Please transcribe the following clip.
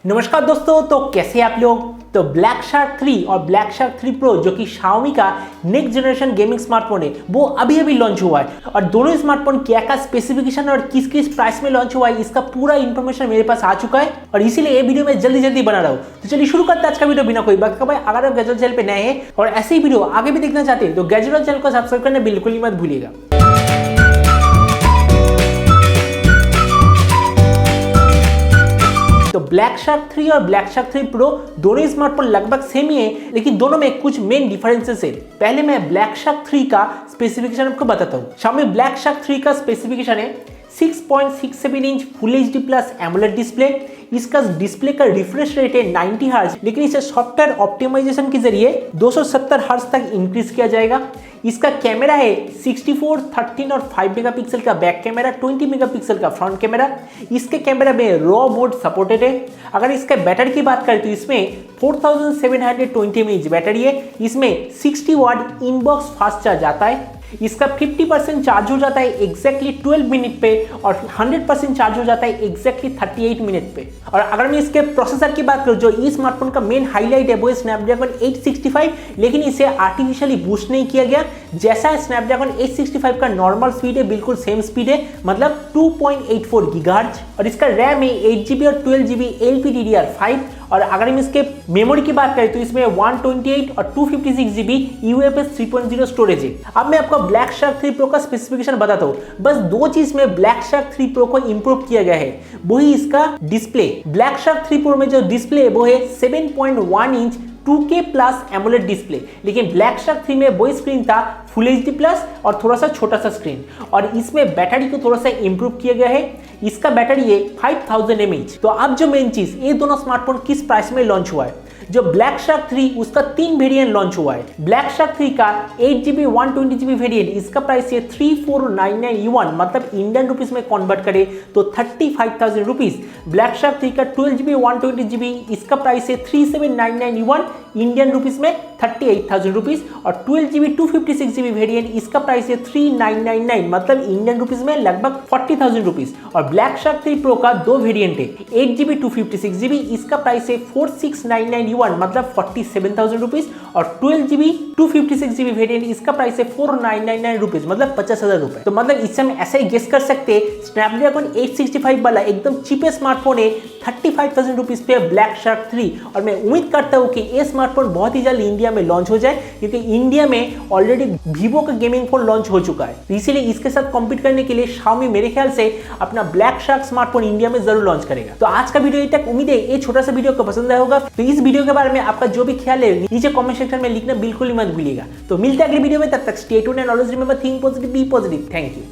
नमस्कार दोस्तों, तो कैसे आप लोग। तो ब्लैक शार्क 3 और ब्लैक शार्क 3 प्रो जो कि Xiaomi का नेक्स्ट जनरेशन गेमिंग स्मार्टफोन है, वो अभी लॉन्च हुआ है। और दोनों स्मार्टफोन क्या स्पेसिफिकेशन और किस किस प्राइस में लॉन्च हुआ है, इसका पूरा इंफॉर्मेशन मेरे पास आ चुका है और इसीलिए ये वीडियो मैं जल्दी बना रहा हूँ। तो चलिए शुरू करते हैं आज का वीडियो बिना कोई बात का। भाई अगर आप गैजेट चैनल पे नए हैं और ऐसे ही वीडियो आगे भी देखना चाहते हैं तो गैजेट चैनल को सब्सक्राइब करना बिल्कुल ही मत भूलिएगा। तो ब्लैक शार्क 3 और ब्लैक शार्क 3 प्रो दोनों स्मार्टफोन लगभग सेम ही है, लेकिन दोनों में कुछ मेन डिफरेंसेस है। पहले मैं ब्लैक शार्क 3 का स्पेसिफिकेशन आपको बताता हूँ। Xiaomi ब्लैक शार्क 3 का स्पेसिफिकेशन है 6.67 inch full HD plus AMOLED display. इसका डिस्प्ले का रिफ्रेश रेट है 90 हर्ट्ज, लेकिन इसे सॉफ्टवेयर ऑप्टिमाइजेशन के जरिए 270 हर्ट्ज तक इंक्रीज किया जाएगा। इसका कैमरा है 64, 13 और 5 मेगापिक्सल का बैक कैमरा, 20 मेगापिक्सल का फ्रंट कैमरा। इसके कैमरा में रॉ मोड सपोर्टेड है। अगर इसके बैटरी की बात करें तो इसमें 4720 mAh बैटरी है। इसमें 60 वाट इनबॉक्स फास्ट चार्ज आता है। इसका 50% चार्ज हो जाता है एग्जैक्टली 12 मिनट पे और 100% चार्ज हो जाता है एग्जैक्टली 38 मिनट पे। और अगर मैं इसके प्रोसेसर की बात करूं, जो इस स्मार्टफोन का मेन हाईलाइट है वो है स्नैपड्रैगन 865, लेकिन इसे आर्टिफिशियली बूस्ट नहीं किया गया। जैसा स्नैपड्रैगन 865 का नॉर्मल स्पीड है, बिल्कुल सेम स्पीड है, मतलब 2.84 गीगाहर्ट्ज। और इसका रैम है 8GB और 12GB LPDDR5। और अगर हम इसके मेमोरी की बात करें तो इसमें 128 और 256GB UFS 3.0 स्टोरेज है। अब मैं आपको ब्लैक शार्क 3 प्रो का स्पेसिफिकेशन बताता हूँ। बस दो चीज में ब्लैक शार्क 3 प्रो को इंप्रूव किया गया है, वही इसका डिस्प्ले। ब्लैक शार्क 3 प्रो में जो डिस्प्ले है वो है 7.1 inch 2K plus AMOLED display, लेकिन ब्लैक शार्क 3 में वो स्क्रीन था फुल एचडी प्लस और थोड़ा सा छोटा सा स्क्रीन। और इसमें बैटरी को थोड़ा सा इंप्रूव किया गया है। इसका बैटरी है 5000 mAh। तो अब जो मेन चीज, ये दोनों स्मार्टफोन किस प्राइस में लॉन्च हुआ है। जो ब्लैक शार्क 3 उसका 3 वेरिएंट लॉन्च हुआ है। ब्लैक शार्क 3 का 8GB 120GB वेरिएंट, इसका प्राइस है 3499 युआन, मतलब इंडियन रुपीस में कन्वर्ट करे तो 35,000 रुपीज। ब्लैक शार्क 3 का 12GB 120GB, इसका प्राइस है 3799 युआन, इंडियन रुपीस में 38,000 रुपीज। और 12GB 256GB वेरिएंट, इसका प्राइस है 3999, मतलब इंडियन रुपीस में लगभग 40,000 रुपीज। और ब्लैक शार्क 3 प्रो का दो वेरिएंट है, 8GB 256GB, इसका प्राइस है 4699 युआन, मतलब 47,000 रुपीज। और 12GB 256GB वेरिएंट, इसका प्राइस है 4999 रुपीज, मतलब 50,000 रुपए। तो मतलब इससे हम ऐसा ही गेस कर सकते हैं, स्नैपड्रैगन 865 वाला एकदम चीपेस्ट स्मार्टफोन है 35,000 रुपीज पे ब्लैक शार्क 3। और मैं उम्मीद करता हूँ कि ये स्मार्टफोन बहुत ही जल्द इंडिया में लॉन्च हो जाए, क्योंकि इंडिया में ऑलरेडी वीवो का गेमिंग फोन लॉन्च हो चुका है। तो इसीलिए इसके साथ कॉम्पीट करने के लिए Xiaomi मेरे ख्याल से अपना ब्लैक शार्क स्मार्टफोन इंडिया में जरूर लॉन्च करेगा। तो आज का वीडियो तक, उम्मीद है ये छोटा सा वीडियो को पसंद आया होगा। तो इस वीडियो के बारे में आपका जो भी ख्याल है नीचे कमेंट सेक्शन में लिखना बिल्कुल ही मत भूलिएगा। तो मिलते हैं अगले वीडियो में, तब तक stay tuned and always remember think positive, be positive. Thank you.